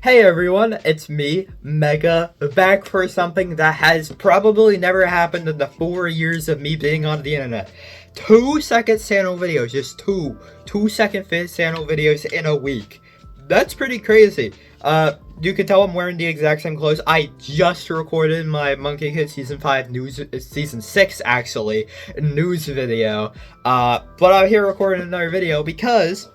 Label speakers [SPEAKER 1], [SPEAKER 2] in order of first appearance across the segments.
[SPEAKER 1] Hey everyone, it's me, Mega, back for something that has probably never happened in the 4 years of me being on the internet. 2-second channel videos, just two-second fit channel videos in a week. That's pretty crazy. You can tell I'm wearing the exact same clothes. I just recorded my Monkey Kid Season 5 Season 6 actually, news video. But I'm here recording another video because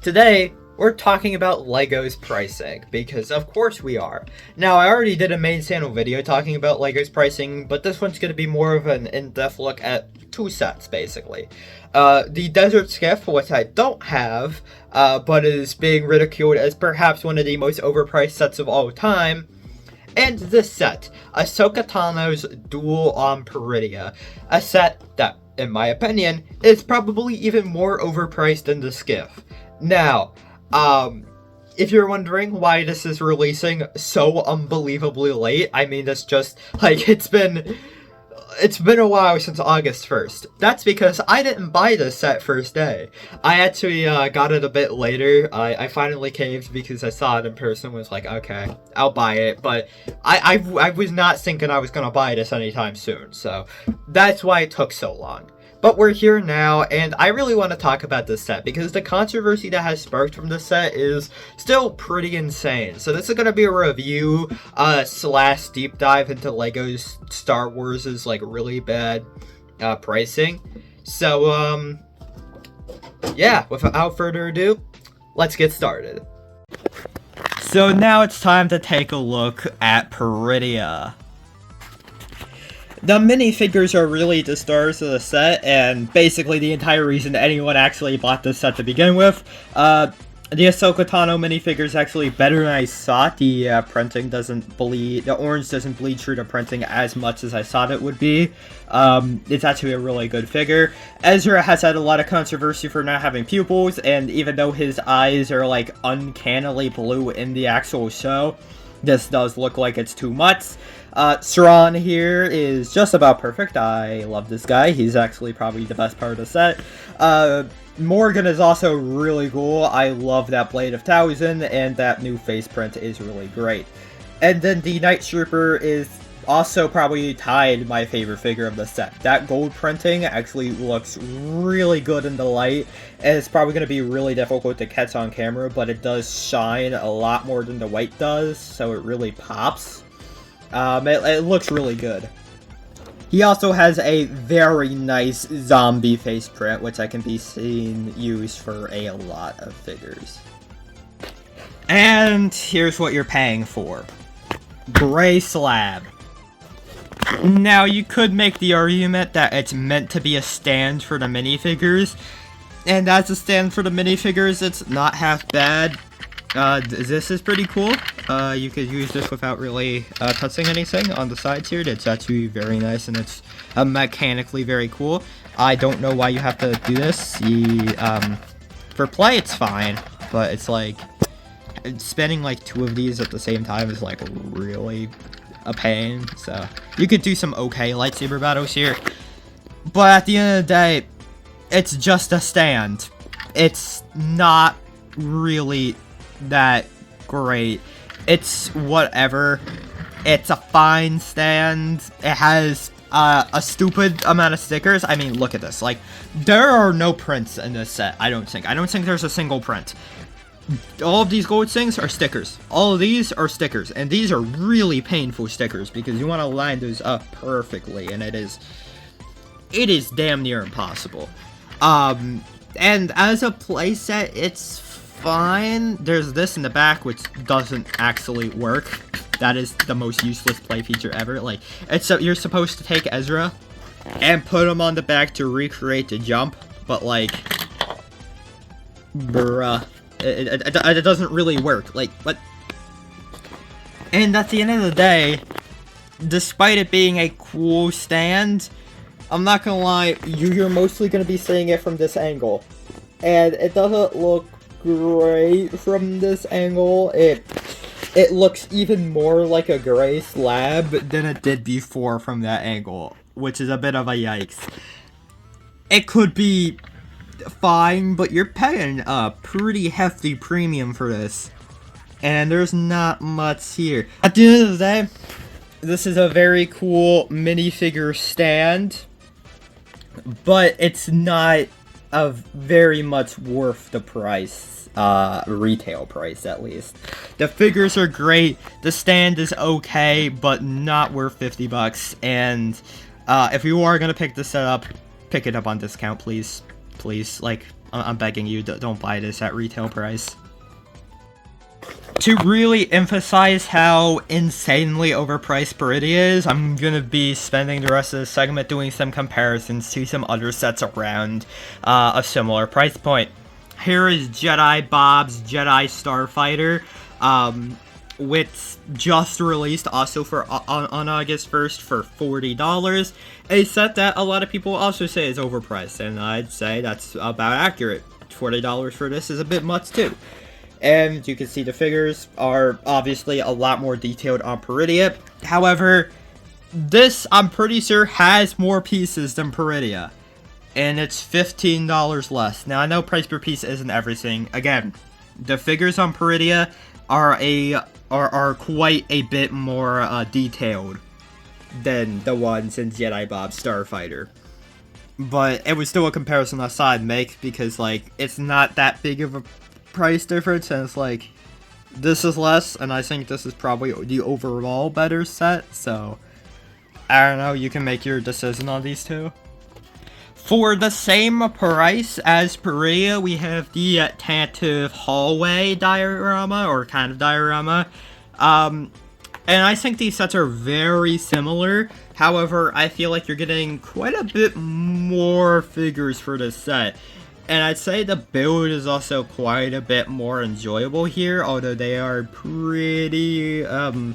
[SPEAKER 1] today we're talking about Lego's pricing, because of course we are. Now, I already did a main channel video talking about Lego's pricing, but this one's going to be more of an in-depth look at two sets, basically. The Desert Skiff, which I don't have, but is being ridiculed as perhaps one of the most overpriced sets of all time. And this set, Ahsoka Tano's Duel on Peridia, a set that, in my opinion, is probably even more overpriced than the Skiff. Now, if you're wondering why this is releasing so unbelievably late, I mean, it's just, like, it's been a while since August 1st. That's because I didn't buy this set first day. I actually, got it a bit later. I finally caved because I saw it in person, was like, okay, I'll buy it, but I was not thinking I was gonna buy this anytime soon, so that's why it took so long. But we're here now, and I really want to talk about this set, because the controversy that has sparked from this set is still pretty insane. So this is going to be a review, slash deep dive into Lego's Star Wars' like, really bad, pricing. So, yeah, without further ado, let's get started. So now it's time to take a look at Peridia. The minifigures are really the stars of the set, and basically the entire reason anyone actually bought this set to begin with. The Ahsoka Tano minifigure is actually better than I thought. The printing doesn't bleed, the orange doesn't bleed through the printing as much as I thought it would be. It's actually a really good figure. Ezra has had a lot of controversy for not having pupils, and even though his eyes are like uncannily blue in the actual show, this does look like it's too much. Saran here is just about perfect. I love this guy. He's actually probably the best part of the set. Morgan is also really cool. I love that Blade of Thousand, and that new face print is really great. And then the Night Trooper is also probably tied my favorite figure of the set. That gold printing actually looks really good in the light, and it's probably going to be really difficult to catch on camera, but it does shine a lot more than the white does, so it really pops. It looks really good. He also has a very nice zombie face print, which I can be seen used for a lot of figures. And here's what you're paying for. Gray slab. Now, you could make the argument that it's meant to be a stand for the minifigures, and as a stand for the minifigures, it's not half bad. This is pretty cool. You could use this without really touching anything on the sides here. It's actually very nice, and it's mechanically very cool. I don't know why you have to do this. For play, it's fine, but it's like, spending like two of these at the same time is like really a pain. So you could do some okay lightsaber battles here, but at the end of the day, it's just a stand. It's not really that great. It's whatever. It's a fine stand. It has a stupid amount of stickers. I mean, look at this. Like, there are no prints in this set. I don't think there's a single print. All of these gold things are stickers. All of these are stickers, and these are really painful stickers because you want to line those up perfectly, and it is damn near impossible. And as a playset, it's fine. There's this in the back, which doesn't actually work. That is the most useless play feature ever. Like, you're supposed to take Ezra and put him on the back to recreate the jump, but like, bruh, it doesn't really work. Like, what? And at the end of the day, despite it being a cool stand, I'm not gonna lie, you're mostly gonna be seeing it from this angle, and it doesn't look great from this angle. It looks even more like a gray slab than it did before from that angle, which is a bit of a yikes. It could be fine, but you're paying a pretty hefty premium for this. And there's not much here. At the end of the day, this is a very cool minifigure stand, but it's not a very much worth the price, retail price at least. The figures are great, the stand is okay, but not worth 50 bucks, and if you are gonna pick this up, pick it up on discount, please. Please, like, I'm begging you, don't buy this at retail price. To really emphasize how insanely overpriced Peridia is, I'm gonna be spending the rest of the segment doing some comparisons to some other sets around a similar price point. Here is Jedi Bob's Jedi Starfighter, which just released also for on August 1st for $40. A set that a lot of people also say is overpriced, and I'd say that's about accurate. $40 for this is a bit much too. And you can see the figures are obviously a lot more detailed on Peridia. However, this, I'm pretty sure, has more pieces than Peridia. And it's $15 less. Now, I know price per piece isn't everything. Again, the figures on Peridia are quite a bit more detailed than the ones in Jedi Bob Starfighter. But it was still a comparison I thought I'd make because, like, it's not that big of a price difference, and it's like, this is less, and I think this is probably the overall better set, so I don't know, you can make your decision on these two. For the same price as Peridia, we have the tentative hallway diorama, or kind of diorama, and I think these sets are very similar. However, I feel like you're getting quite a bit more figures for this set. And I'd say the build is also quite a bit more enjoyable here, although they are pretty, I'd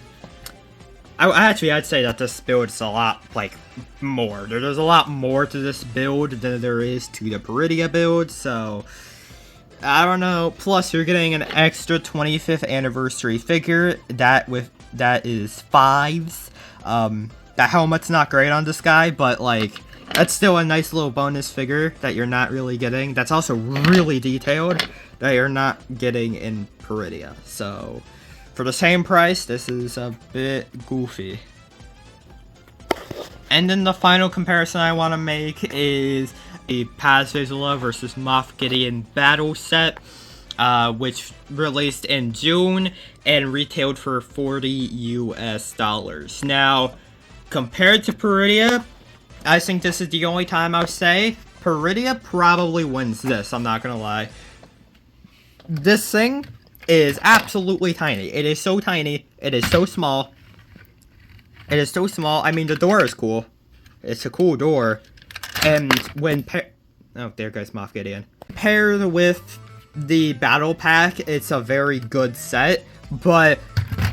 [SPEAKER 1] say that this build is a lot, like, more. There's a lot more to this build than there is to the Peridia build, so I don't know. Plus, you're getting an extra 25th anniversary figure, that is fives. The helmet's not great on this guy, but, like, that's still a nice little bonus figure that you're not really getting. That's also really detailed that you're not getting in Peridia. So, for the same price, this is a bit goofy. And then the final comparison I want to make is a Paz Vizsla versus Moff Gideon battle set, which released in June and retailed for $40 US. Now, compared to Peridia, I think this is the only time I'll say Peridia probably wins this, I'm not gonna lie. This thing is absolutely tiny. It is so tiny. It is so small. It is so small. I mean, the door is cool. It's a cool door. And when oh, there goes Moff Gideon. Paired with the battle pack, it's a very good set. But,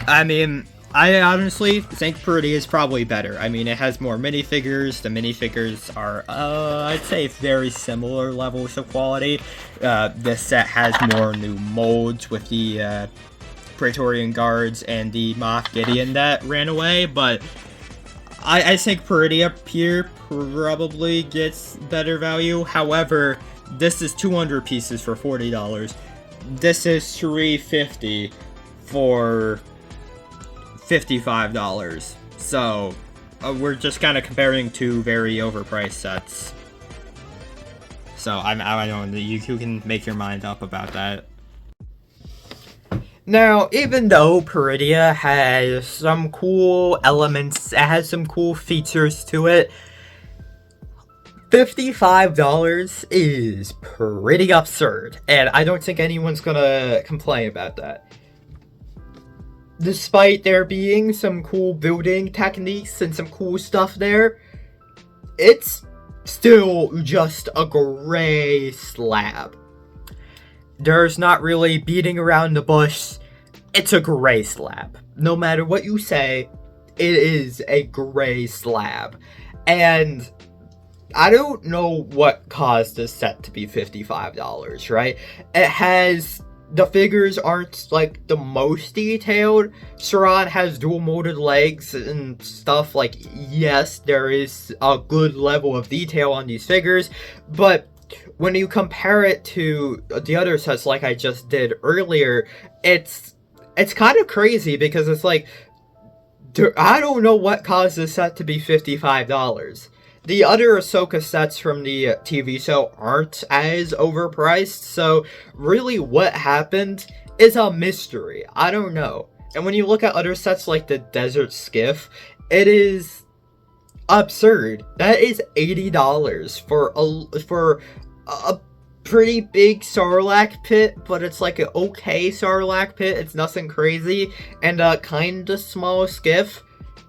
[SPEAKER 1] I mean, I honestly think Peridia is probably better. I mean, it has more minifigures. The minifigures are, I'd say, very similar levels of quality. This set has more new molds with the Praetorian Guards and the Moff Gideon that ran away, but I think Peridia here probably gets better value. However, this is 200 pieces for $40. This is 350 for $55. So, we're just kind of comparing two very overpriced sets. So, I don't know, you can make your mind up about that. Now, even though Peridia has some cool elements, it has some cool features to it, $55 is pretty absurd, and I don't think anyone's gonna complain about that. Despite there being some cool building techniques and some cool stuff there, it's still just a gray slab. There's not really beating around the bush. It's a gray slab. No matter what you say, it is a gray slab. And I don't know what caused this set to be $55, right? It has, the figures aren't like the most detailed. Saran has dual molded legs and stuff. Like, yes, there is a good level of detail on these figures, but when you compare it to the other sets like I just did earlier, it's it's kind of crazy because it's like, I don't know what caused this set to be $55. The other Ahsoka sets from the TV show aren't as overpriced, so really what happened is a mystery. I don't know. And when you look at other sets like the Desert Skiff, it is absurd. That is $80 for a pretty big Sarlacc pit, but it's like an okay Sarlacc pit. It's nothing crazy, and a kinda small skiff.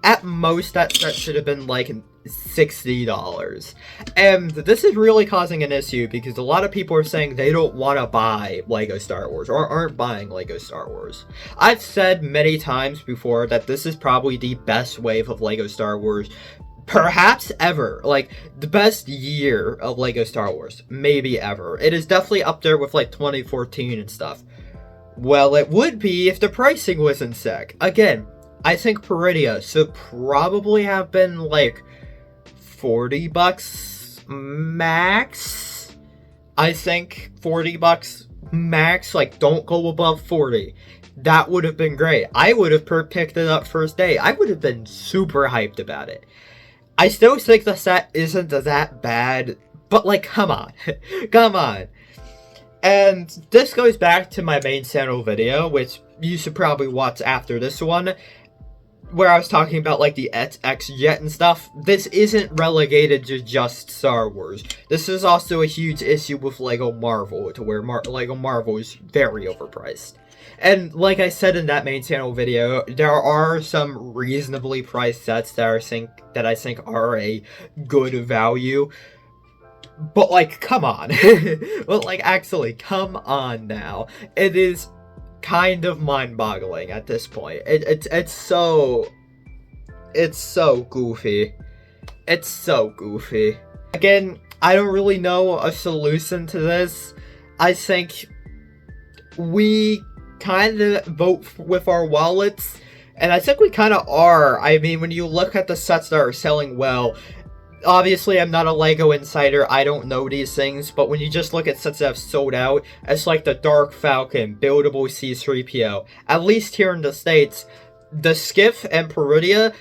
[SPEAKER 1] At most, that set should have been like $60. And this is really causing an issue because a lot of people are saying they don't want to buy Lego Star Wars or aren't buying Lego Star Wars. I've said many times before that this is probably the best wave of Lego Star Wars perhaps ever. Like, the best year of Lego Star Wars, maybe ever. It is definitely up there with like 2014 and stuff. Well, it would be if the pricing was in sec. Again, I think Peridia should probably have been like $40 max. I think $40 max. Like, don't go above 40. That would have been great. I would have picked it up first day. I would have been super hyped about it. I still think the set isn't that bad, but like, come on. Come on. And this goes back to my main channel video, which you should probably watch after this one, where I was talking about like the X Jet and stuff. This isn't relegated to just Star Wars. This is also a huge issue with Lego Marvel, to where Lego Marvel is very overpriced. And like I said in that main channel video, there are some reasonably priced sets that I think are a good value. But like, come on. But like, actually, come on now. It is kind of mind-boggling at this point. It's so goofy. It's so goofy. Again, I don't really know a solution to this. I think we kind of vote with our wallets, and I think we kind of are. I mean, when you look at the sets that are selling well, obviously I'm not a Lego insider, I don't know these things, but when you just look at sets that have sold out, it's like the Dark Falcon, buildable C-3PO, at least here in the States, the Skiff and Peridia,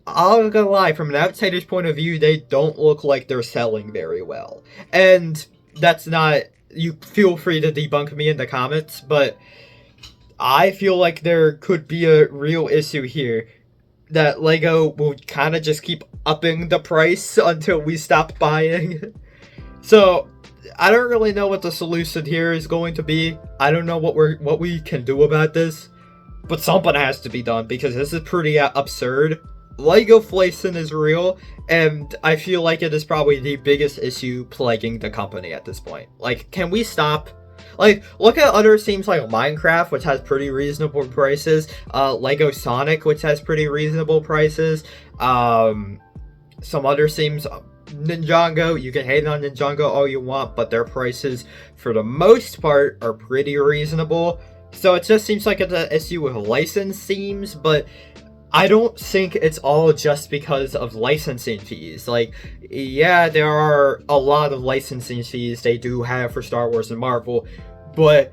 [SPEAKER 1] I'm not gonna lie, from an outsider's point of view, they don't look like they're selling very well. And that's not, you feel free to debunk me in the comments, but I feel like there could be a real issue here that Lego will kind of just keep upping the price until we stop buying. So I don't really know what the solution here is going to be. I don't know what we can do about this, but something has to be done because this is pretty absurd. Legoflation is real, and I feel like it is probably the biggest issue plaguing the company at this point. Like, can we stop? Like, look at other themes like Minecraft, which has pretty reasonable prices. Lego Sonic, which has pretty reasonable prices. Some other themes, Ninjago, you can hate on Ninjago all you want, but their prices, for the most part, are pretty reasonable. So it just seems like it's an issue with license themes, but I don't think it's all just because of licensing fees. Like, yeah, there are a lot of licensing fees they do have for Star Wars and Marvel, but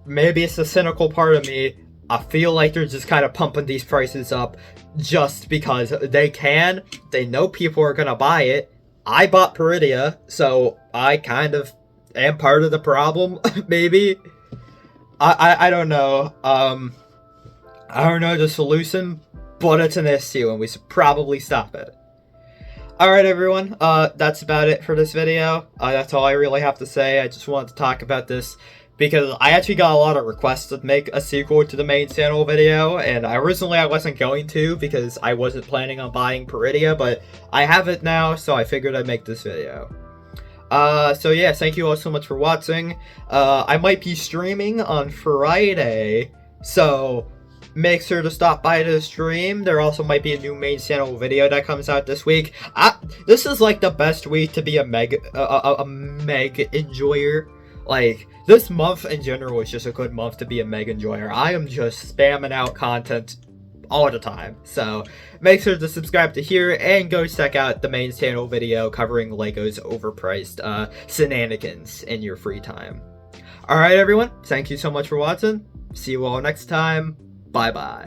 [SPEAKER 1] maybe it's the cynical part of me. I feel like they're just kind of pumping these prices up just because they can. They know people are gonna buy it. I bought Peridia, so I kind of am part of the problem, maybe. I don't know. I don't know the solution, but it's an issue and we should probably stop it. Alright everyone, that's about it for this video. That's all I really have to say. I just wanted to talk about this because I actually got a lot of requests to make a sequel to the main channel video, and originally I wasn't going to because I wasn't planning on buying Peridia, but I have it now, so I figured I'd make this video. So yeah, thank you all so much for watching. I might be streaming on Friday, so make sure to stop by to the stream. There also might be a new main channel video that comes out this week. This is like the best week to be a meg enjoyer. Like, this month in general is just a good month to be a meg enjoyer. I am just spamming out content all the time. So make sure to subscribe to here and go check out the main channel video covering Lego's overpriced shenanigans in your free time. Alright everyone, thank you so much for watching. See you all next time. Bye bye.